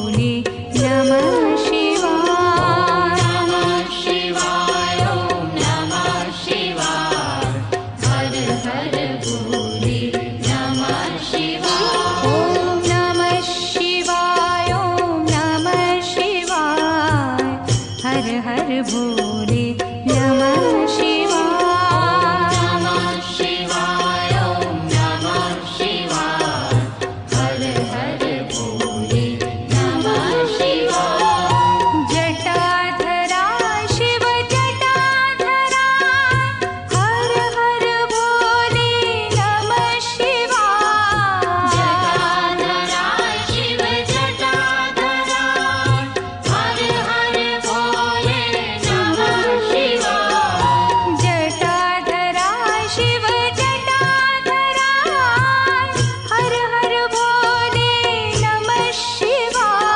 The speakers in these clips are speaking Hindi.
भोले नमः शिवाय। नमः शिवाय ओम नमः शिवाय। हर हर भोले नमः शिवाय। ओम नमः शिवाय ओम नमः शिवाय। हर हर भोले नमः शिवाय। नमः शिवाय ओम नमः शिवाय। हर हर भोले नमः शिवाय। जटाधरा शिव जटाधरा। हर हर भोले नमः शिवाय। जटाधरा शिव जटाधरा। हर हर भोले नमः शिवाय। जटाधरा शिव जटाधरा। हर हर भोले नमः शिवाय।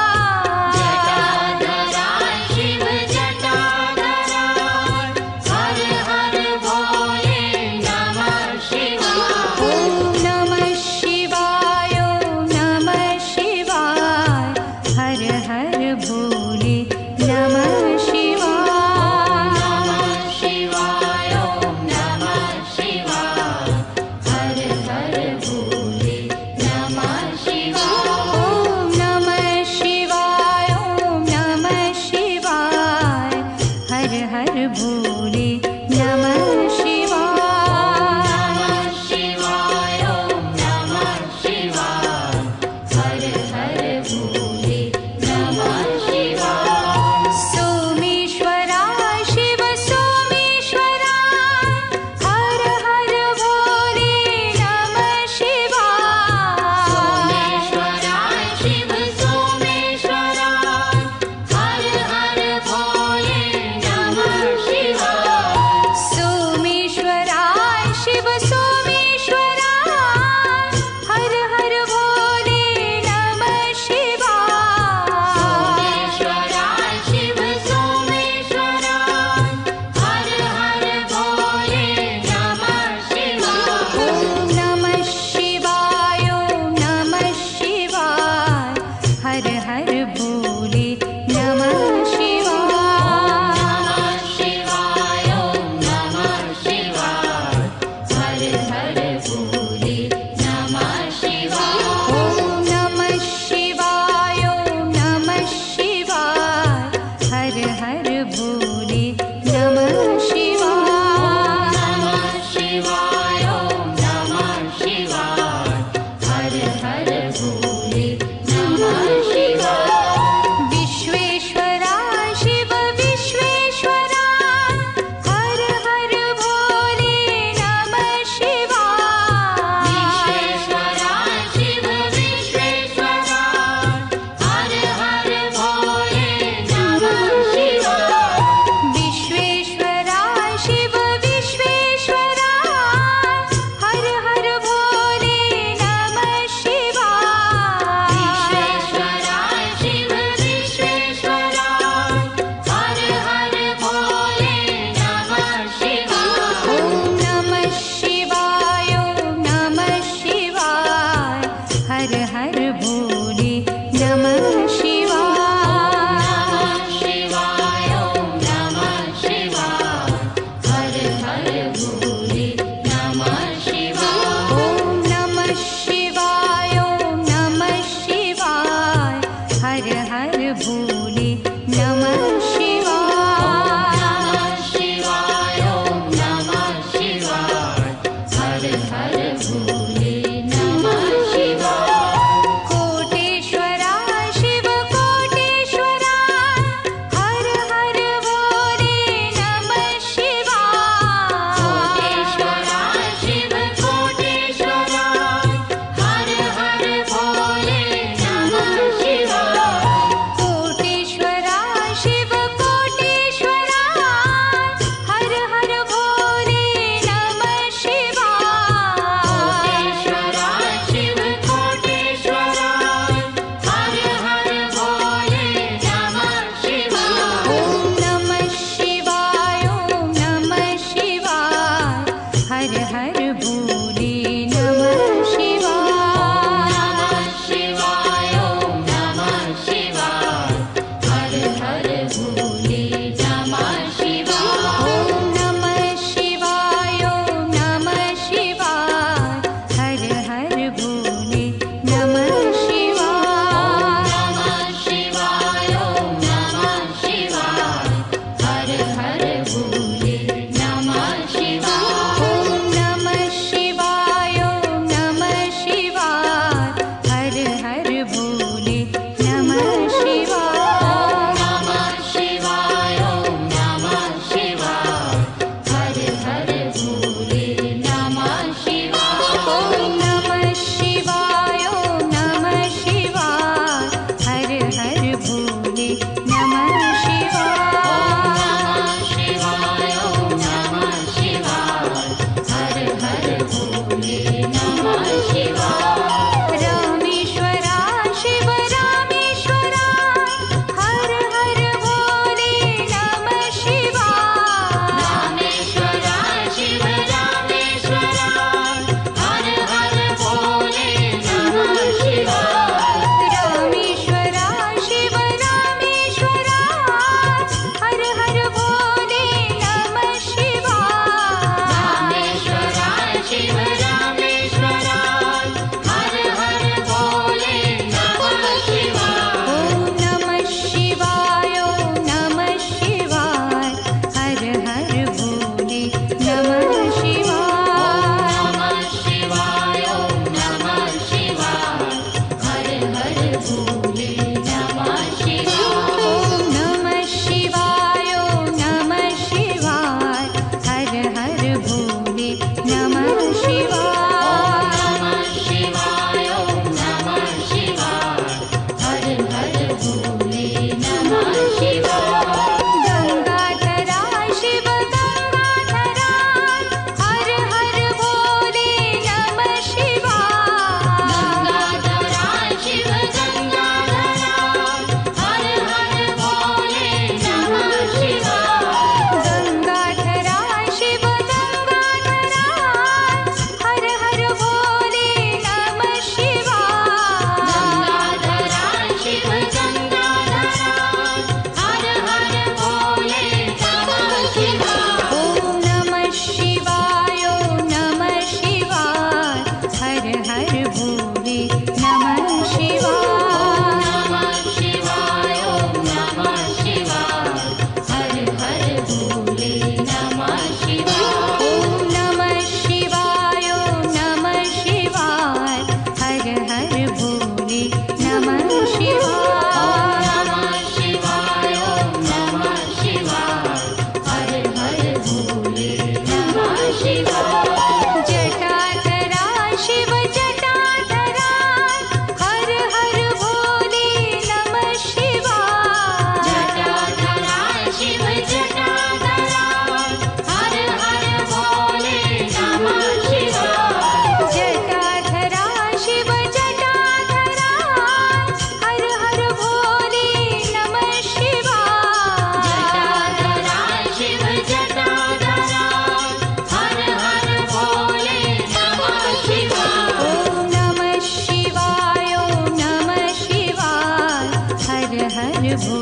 जटाधरा शिव जटाधरा। हर हर भोले नमः शिवाय। ओम नमः शिवाय ओम नमः शिवाय। हर हर भोले नमः शिवाय। नमः शिवाय ओम नमः शिवाय। हर हर भोले नमः शिवाय। ओम नमः शिवाय ओम नमः शिवाय। हर हर भोले नमः शिवाय। नमः शिवाय ओम नमः शिवाय। हर हर भोले नमः शिवाय। सोमेश्वरा शिव सोमेश्वरा। हर हर भोले नमः शिवाय। सोमेश्वरा शिव सोमेश्वरा। हर हर भोले नमः शिवाय। सोमेश्वरा शिव सोमेश्वरा। हर हर भोले नमः शिवाय। सोमेश्वरा शिव सोमेश्वरा। हर हर भोले नमः शिवाय। ओम नमः शिवाय ओम नमः शिवाय। हर हर भोले नमः शिवाय। नमः शिवाय ओम नमः शिवाय। हर हर भोले नमः शिवाय। ओम नमः शिवाय ओम नमः शिवाय। हर हर भोले नमः शिवाय। नमः शिवाय ओम नमः शिवाय। हर हर भोले नमः शिवाय। विश्वेश्वरा शिव विश्वेश्वरा। हर हर भोले नमः शिवाय। विश्वेश्वरा शिव विश्वेश्वरा। हर हर भोले नमः शिवाय। विश्वेश्वरा शिव विश्वेश्वरा। हर हर भोले नमः शिवाय। विश्वेश्वरा शिव विश्वेश्वरा। हर हर भोले नमः शिवाय। ओम नमः शिवाय ओम नमः शिवाय। हर हर भोले नमः शिवाय। नमः शिवाय ओम नमः शिवाय। हर हर भोले नमः शिवाय। ओम नमः शिवाय ओम नमः शिवाय। हर हर भोले नमः शिवाय। नमः शिवाय ओम नमः शिवाय। हर हर भोले नमः शिवाय। कोटेश्वरा शिव कोटेश्वरा। हर हर भोले नमः शिवाय। कोटेश्वरा शिव कोटेश्वरा। हर हर भोले नमः शिवाय। कोटेश्वरा शिव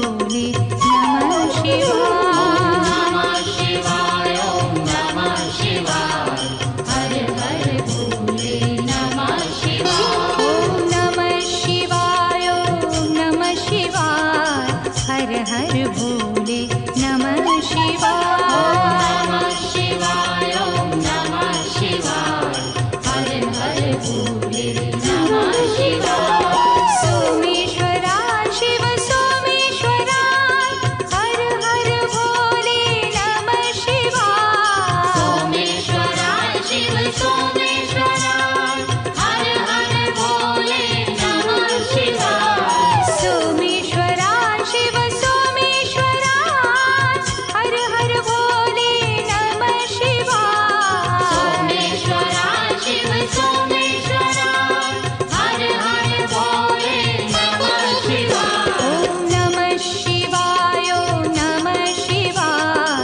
भोले नमः शिवाय। नमः शिवाय ओम नमः शिवाय हर हर भोले नमः शिवाय। ओम नमः शिवाय ओम नमः शिवाय हर हर भोले नमः शिवाय। नमः शिवाय ओम नमः शिवाय हर हर भोले नमः शिवाय। सोमेश्वरा शिव सोमेश्वरा हर हर भोले नमः शिवाय। सोमेश्वरा शिव सोमेश्वरा हर हर भोले नमः शिवाय। सोमेश्वरा शिव सोमेश्वरा हर हर भोले नमः शिवाय। सोमेश्वरा शिव सोमेश्वरा हर हर भोले नमः शिवाय। ओम नमः शिवाय ओम नमः शिवाय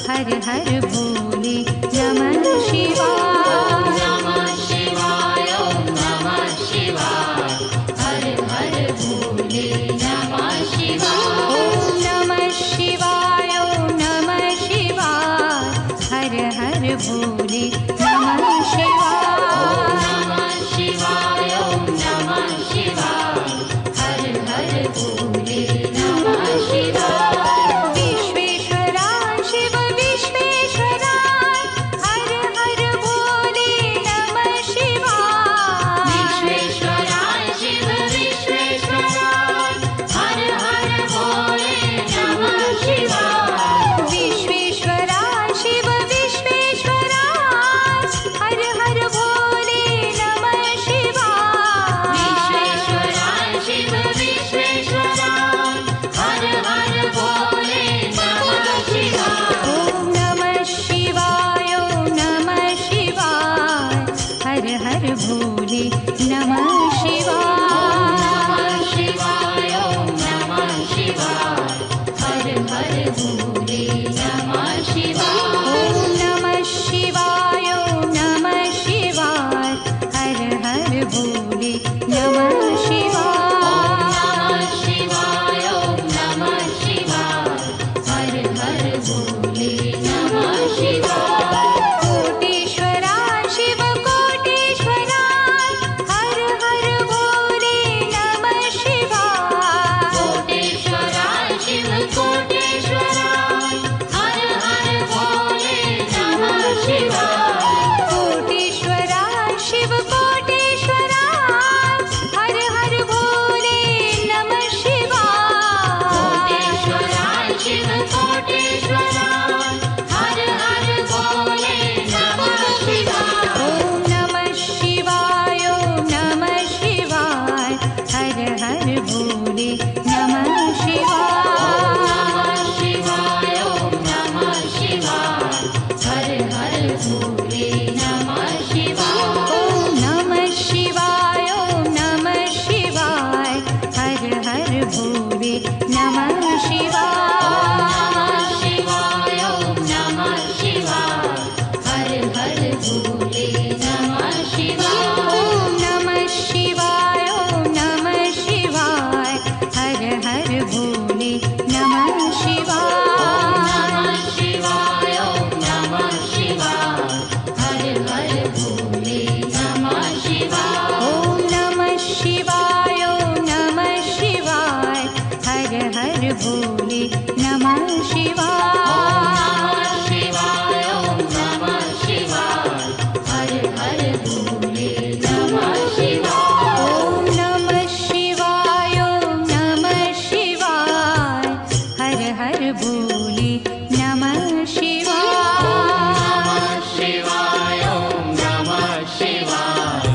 हर हर भोले नमः शिवाय। नमः शिवाय ओम नमः शिवाय हर हर भोले नमः शिवाय। ओम नमः शिवाय ओम नमः शिवाय हर हर भोले नमः शिवाय। नमः शिवाय ओम नमः शिवाय हर हर भोले नमः शिवाय। विश्वेश्वरा शिव विश्वेश्वरा हर हर भोले नमः शिवाय। विश्वेश्वरा शिव विश्वेश्वरा हर हर भोले नमः शिवाय। विश्वेश्वरा शिव विश्वेश्वरा हर हर भोले नमः शिवाय। विश्वेश्वरा शिव विश्वेश्वरा हर हर भोले नमः शिवाय। ओम नमः शिवाय ओम नमः शिवाय हर हर भोले नमः शिवाय। नमः शिवाय ओम नमः शिवाय हर हर भोले नमः शिवाय। ओम नमः शिवाय ओम नमः शिवाय हर हर भोले नमः शिवाय। नमः शिवाय ओम नमः शिवाय हर हर भोले नमः शिवाय। कोटेश्वरा शिव कोटेश्वरा हर हर भोले नमः शिवाय। कोटेश्वरा शिव कोटेश्वरा हर हर भोले नमः शिवाय। कोटेश्वरा शिव कोटेश्वरा हर हर भोले नमः शिवाय। कोटेश्वरा शिव कोटेश्वरा हर हर भोले नमः शिवाय। ओम नमः शिवाय ओम नमः शिवाय हर हर भोले नमः शिवाय। नमः शिवाय ओम नमः शिवाय हर हर भोले नमः शिवाय। ओम नमः शिवाय ओम नमः शिवाय हर हर भोले नमः शिवाय। नमः शिवाय ओम नमः शिवाय हर हर भोले नमः शिवाय। ओम नमः शिवाय ओम नमः शिवाय हर हर भोले नमः शिवाय। नमः शिवाय ओम नमः शिवाय हर हर भोले नमः शिवाय। ओम नमः शिवाय ओम नमः शिवाय हर हर भोले नमः शिवाय। नमः शिवाय ओम नमः शिवाय हर हर भोले नमः शिवाय। ओम नमः शिवाय ओम नमः शिवाय हर हर भोले नमः शिवाय। नमः शिवाय ओम नमः शिवाय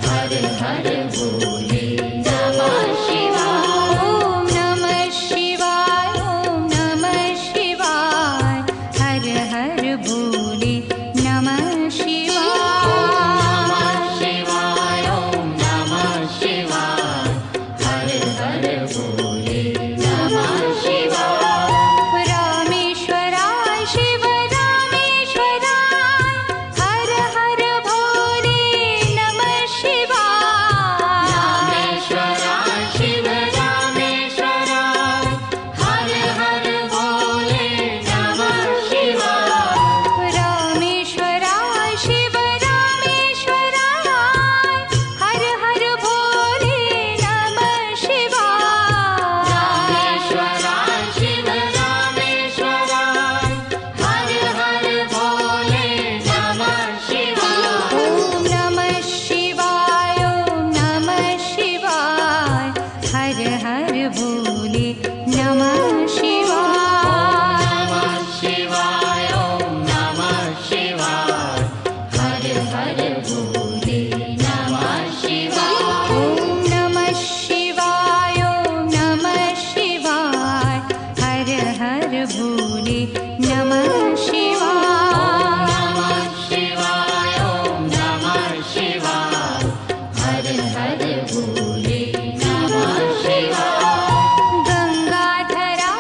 हर हर भोले नमः शिवाय। ओम नमः शिवाय ओम नमः शिवाय नमः शिवाय नमः शिवाय ॐ नमः शिवाय हर हर भोले नमः शिवाय ॐ नमः शिवाय ॐ नमः शिवाय हर हर भोले नमः शिवाय नमः शिवाय ॐ नमः शिवाय हर हर भोले नमः शिवाय गंगाधरा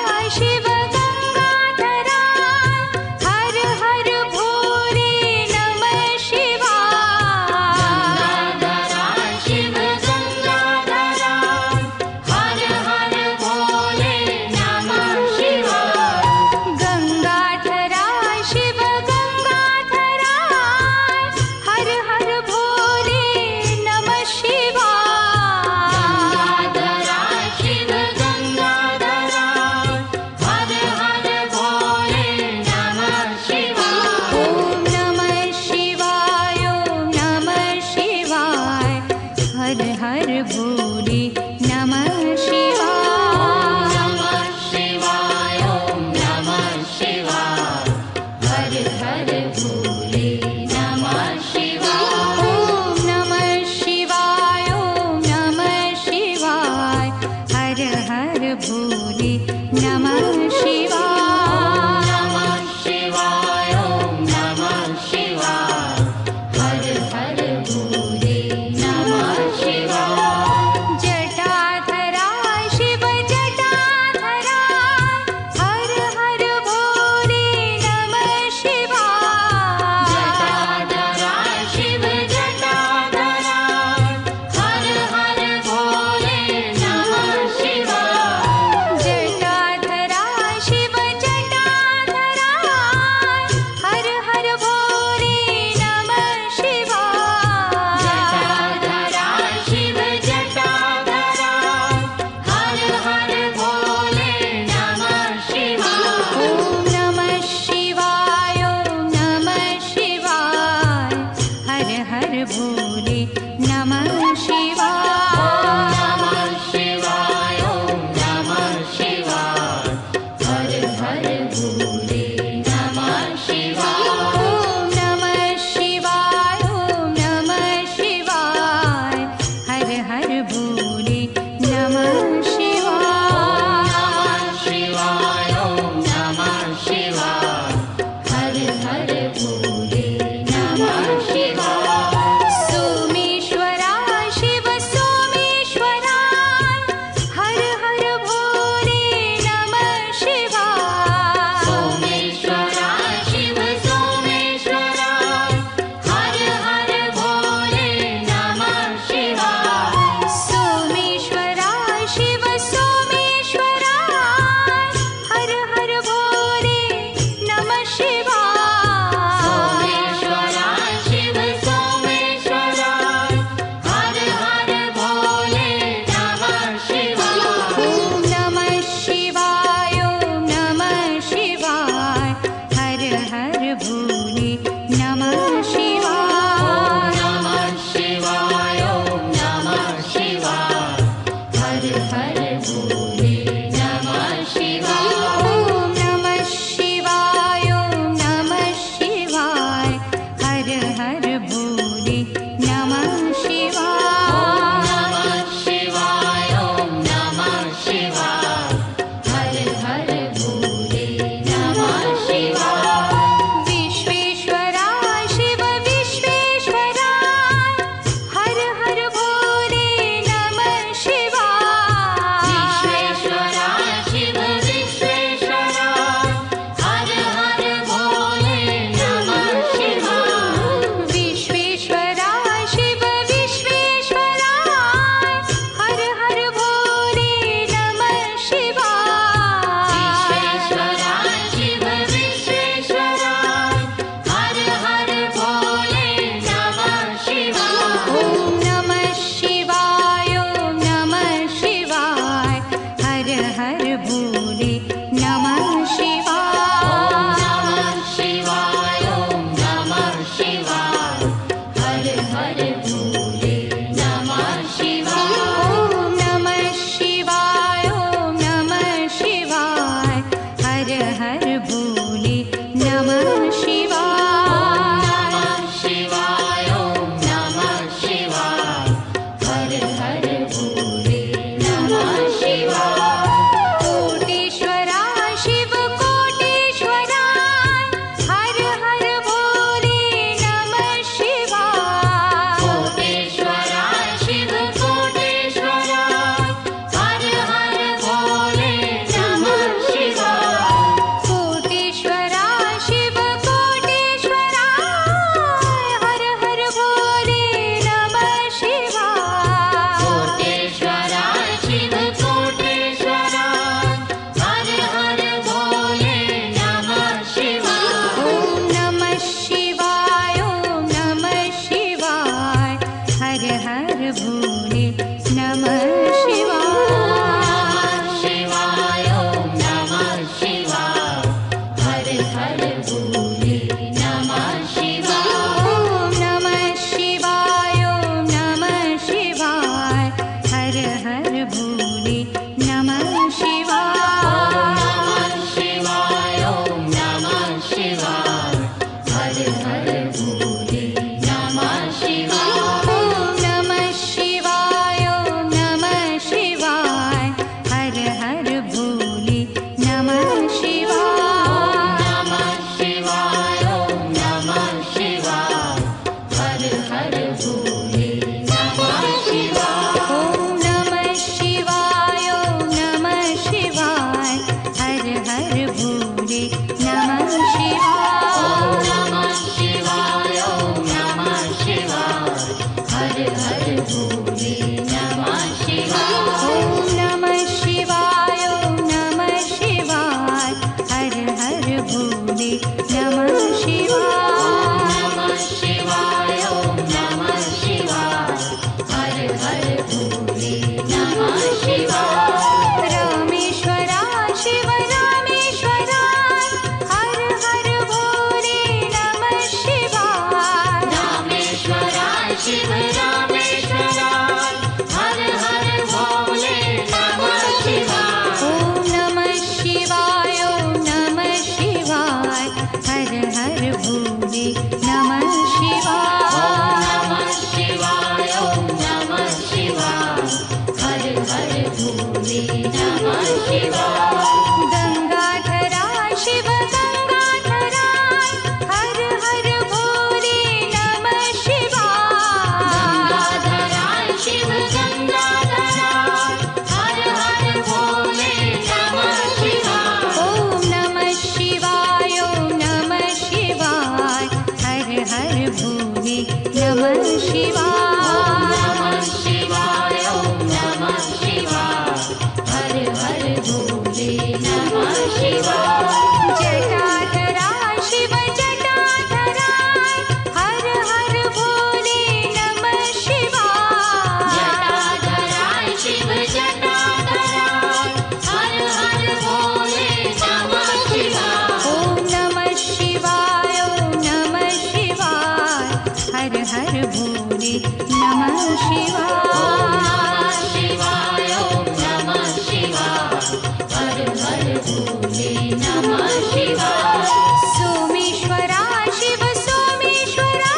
हर भोले नमः शिवाय सोमेश्वरा शिव सोमेश्वरा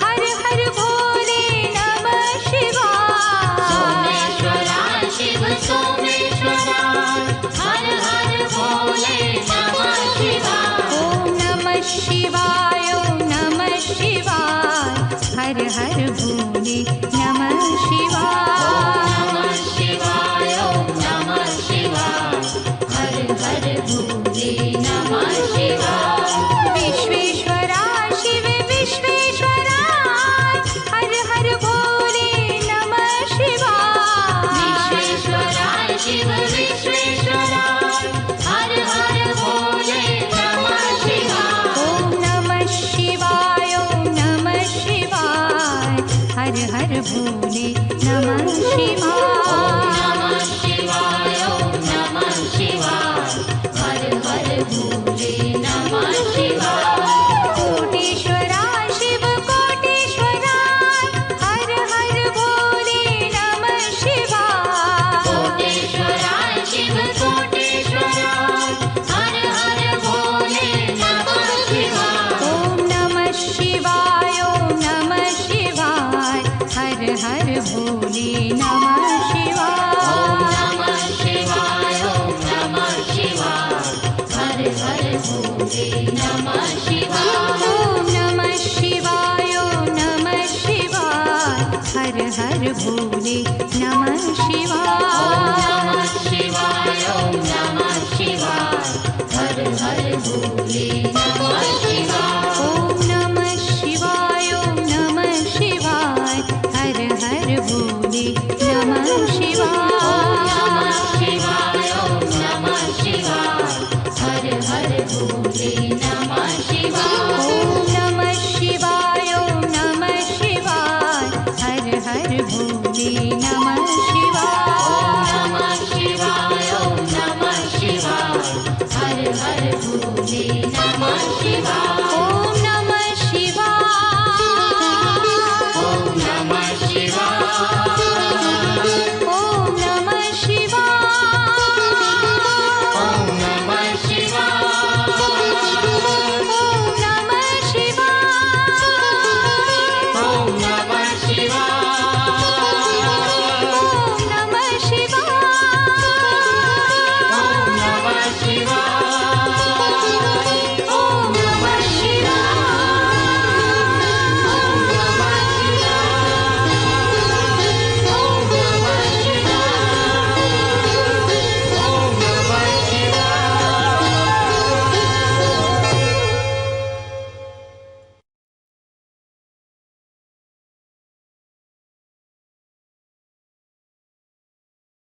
हर हर भोले नमः शिवाय सोमेश्वरा शिव सोमेश्वरा हर हर भोले नमः शिवाय ओम नमः शिवाय ओम नमः शिवाय हर हर भोले नमः शिवाय नमः शिवाय ओम नमः शिवाय हर हर भोले नमः शिवाय विश्वेश्वरा शिव विश्वेश्वरा हर हर भोले नमः शिवाय विश्वेश्वरा शिव विश्वेश्वरा हर हर भोले नमः शिवाय ओम नमः शिवाय ओम नमः शिवाय हर हर भोले नमः शिवाय नमः शिवाय ओम नमः शिवाय हर हर भोले नमः शिवाय कोटेश्वरा शिव कोटेश्वरा हर हर भोले नमः शिवाय कोटेश्वरा शिव कोटेश्वरा हर हर भोले नमः शिवाय ओम नमः शिवाय ओम नमः शिवाय हर हर भोले नमः शिवाय नमः शिवाय ओम नमः शिवाय हर हर भोले नमः शिवाय